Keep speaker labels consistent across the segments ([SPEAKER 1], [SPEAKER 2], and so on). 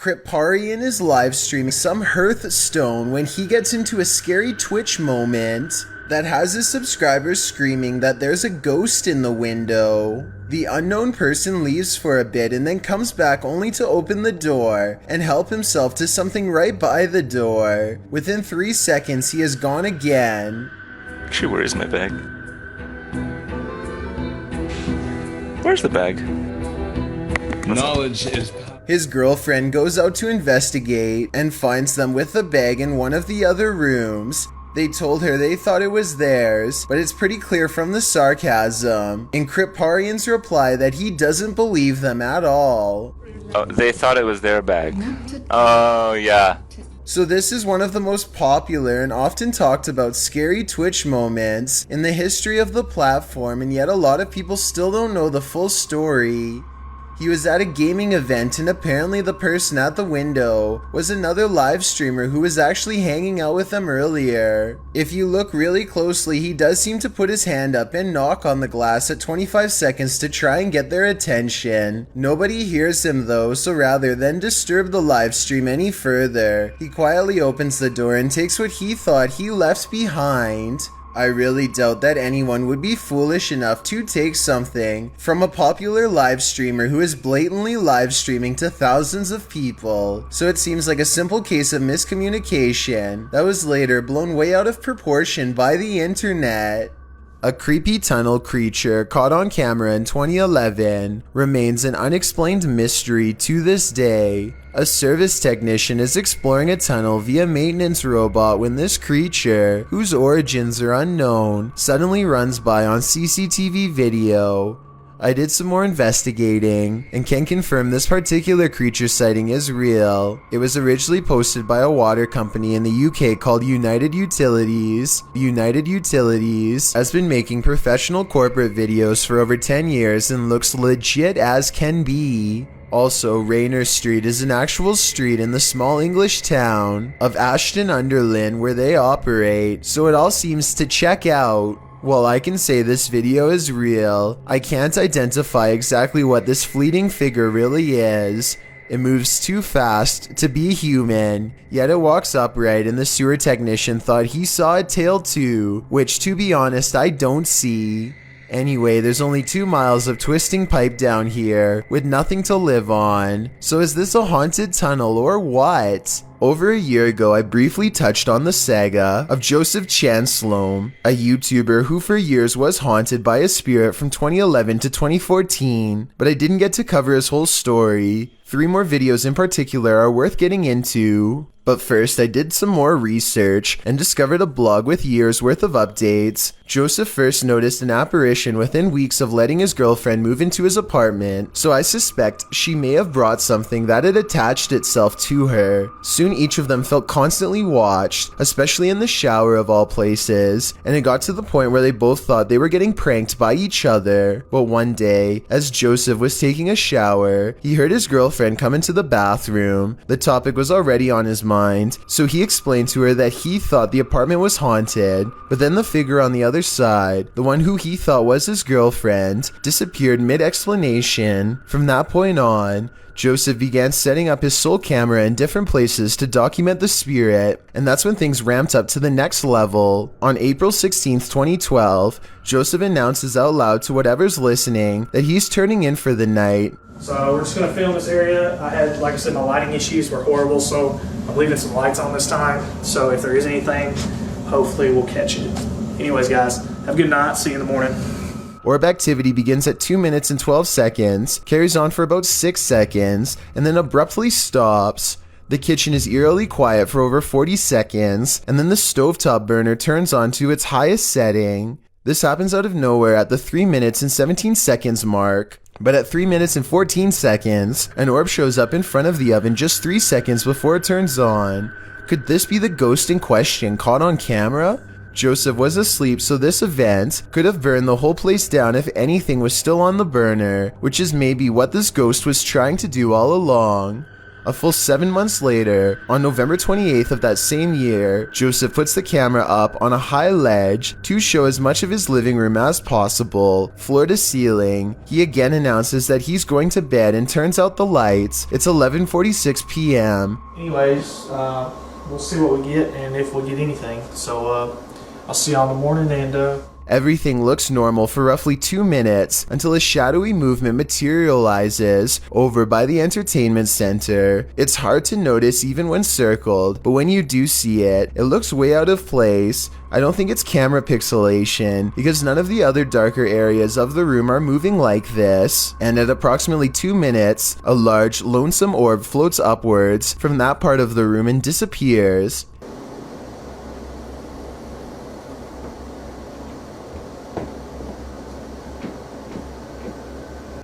[SPEAKER 1] Kriparian is live streaming some Hearthstone when he gets into a scary Twitch moment that has his subscribers screaming that there's a ghost in the window. The unknown person leaves for a bit and then comes back only to open the door and help himself to something right by the door. Within 3 seconds, he is gone again.
[SPEAKER 2] Actually, where is my bag? Where's the bag?
[SPEAKER 3] Knowledge is...
[SPEAKER 1] His girlfriend goes out to investigate and finds them with the bag in one of the other rooms. They told her they thought it was theirs, but it's pretty clear from the sarcasm in Kriparian's reply that he doesn't believe them at all.
[SPEAKER 2] Oh, they thought it was their bag. Oh, yeah.
[SPEAKER 1] So this is one of the most popular and often talked about scary Twitch moments in the history of the platform, and yet a lot of people still don't know the full story. He was at a gaming event and apparently the person at the window was another live streamer who was actually hanging out with them earlier. If you look really closely, he does seem to put his hand up and knock on the glass at 25 seconds to try and get their attention. Nobody hears him though, so rather than disturb the live stream any further, he quietly opens the door and takes what he thought he left behind. I really doubt that anyone would be foolish enough to take something from a popular live streamer who is blatantly live streaming to thousands of people. So it seems like a simple case of miscommunication that was later blown way out of proportion by the internet. A creepy tunnel creature caught on camera in 2011 remains an unexplained mystery to this day. A service technician is exploring a tunnel via maintenance robot when this creature, whose origins are unknown, suddenly runs by on CCTV video. I did some more investigating and can confirm this particular creature sighting is real. It was originally posted by a water company in the UK called United Utilities. United Utilities has been making professional corporate videos for over 10 years and looks legit as can be. Also, Raynor Street is an actual street in the small English town of Ashton-under-Lyne where they operate, so it all seems to check out. While I can say this video is real, I can't identify exactly what this fleeting figure really is. It moves too fast to be human, yet it walks upright and the sewer technician thought he saw a tail too, which to be honest I don't see. Anyway, there's only 2 miles of twisting pipe down here, with nothing to live on. So is this a haunted tunnel or what? Over a year ago, I briefly touched on the saga of Joseph Chansloam, a YouTuber who for years was haunted by a spirit from 2011 to 2014, but I didn't get to cover his whole story. 3 more videos in particular are worth getting into. But first, I did some more research and discovered a blog with years worth of updates. Joseph first noticed an apparition within weeks of letting his girlfriend move into his apartment, so I suspect she may have brought something that had attached itself to her. Soon each of them felt constantly watched, especially in the shower of all places, and it got to the point where they both thought they were getting pranked by each other. But one day, as Joseph was taking a shower, he heard his girlfriend come into the bathroom. The topic was already on his mind, so he explained to her that he thought the apartment was haunted, but then the figure on the other side, the one who he thought was his girlfriend, disappeared mid-explanation. From that point on, Joseph began setting up his sole camera in different places to document the spirit, and that's when things ramped up to the next level. On April 16th, 2012, Joseph announces out loud to whatever's listening that he's turning in for the night.
[SPEAKER 4] So we're just going to film this area. I had, like I said, my lighting issues were horrible, so I'm leaving some lights on this time. So if there is anything, hopefully we'll catch it. Anyways, guys, have a good night. See you in the morning.
[SPEAKER 1] Orb activity begins at 2 minutes and 12 seconds, carries on for about 6 seconds, and then abruptly stops. The kitchen is eerily quiet for over 40 seconds, and then the stovetop burner turns on to its highest setting. This happens out of nowhere at the 3 minutes and 17 seconds mark. But at 3 minutes and 14 seconds, an orb shows up in front of the oven just 3 seconds before it turns on. Could this be the ghost in question caught on camera? Joseph was asleep, so this event could have burned the whole place down if anything was still on the burner, which is maybe what this ghost was trying to do all along. A full 7 months later, on November 28th of that same year, Joseph puts the camera up on a high ledge to show as much of his living room as possible, floor to ceiling. He again announces that he's going to bed and turns out the lights. It's 11:46 p.m.
[SPEAKER 4] Anyways, we'll see what we get and if we get anything. So I'll see y'all in the morning and
[SPEAKER 1] Everything looks normal for roughly 2 minutes until a shadowy movement materializes over by the entertainment center. It's hard to notice even when circled, but when you do see it, it looks way out of place. I don't think it's camera pixelation because none of the other darker areas of the room are moving like this. And at approximately 2 minutes, a large, lonesome orb floats upwards from that part of the room and disappears.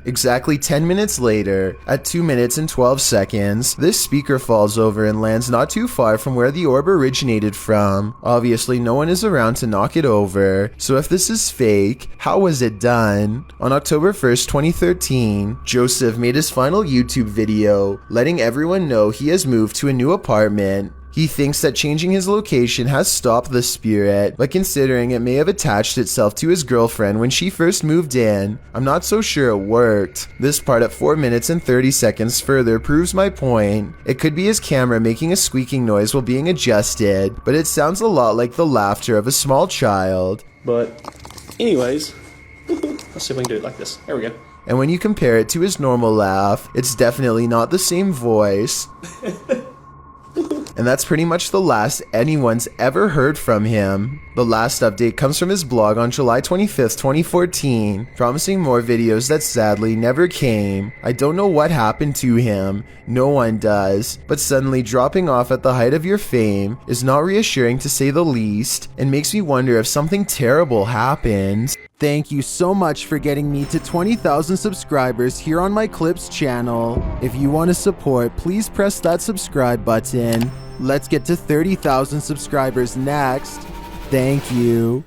[SPEAKER 1] Exactly 10 minutes later, at 2 minutes and 12 seconds, this speaker falls over and lands not too far from where the orb originated from. Obviously, no one is around to knock it over, so if this is fake, how was it done? On October 1st, 2013, Joseph made his final YouTube video, letting everyone know he has moved to a new apartment. He thinks that changing his location has stopped the spirit, but considering it may have attached itself to his girlfriend when she first moved in, I'm not so sure it worked. This part at 4 minutes and 30 seconds further proves my point. It could be his camera making a squeaking noise while being adjusted, but it sounds a lot like the laughter of a small child.
[SPEAKER 4] but anyways, let's see if we can do it like this. There we go.
[SPEAKER 1] And when you compare it to his normal laugh, it's definitely not the same voice. And that's pretty much the last anyone's ever heard from him. The last update comes from his blog on July 25th, 2014, promising more videos that sadly never came. I don't know what happened to him, no one does, but suddenly dropping off at the height of your fame is not reassuring to say the least, and makes me wonder if something terrible happened. Thank you so much for getting me to 20,000 subscribers here on my Clips channel. If you want to support, please press that subscribe button. Let's get to 30,000 subscribers next. Thank you.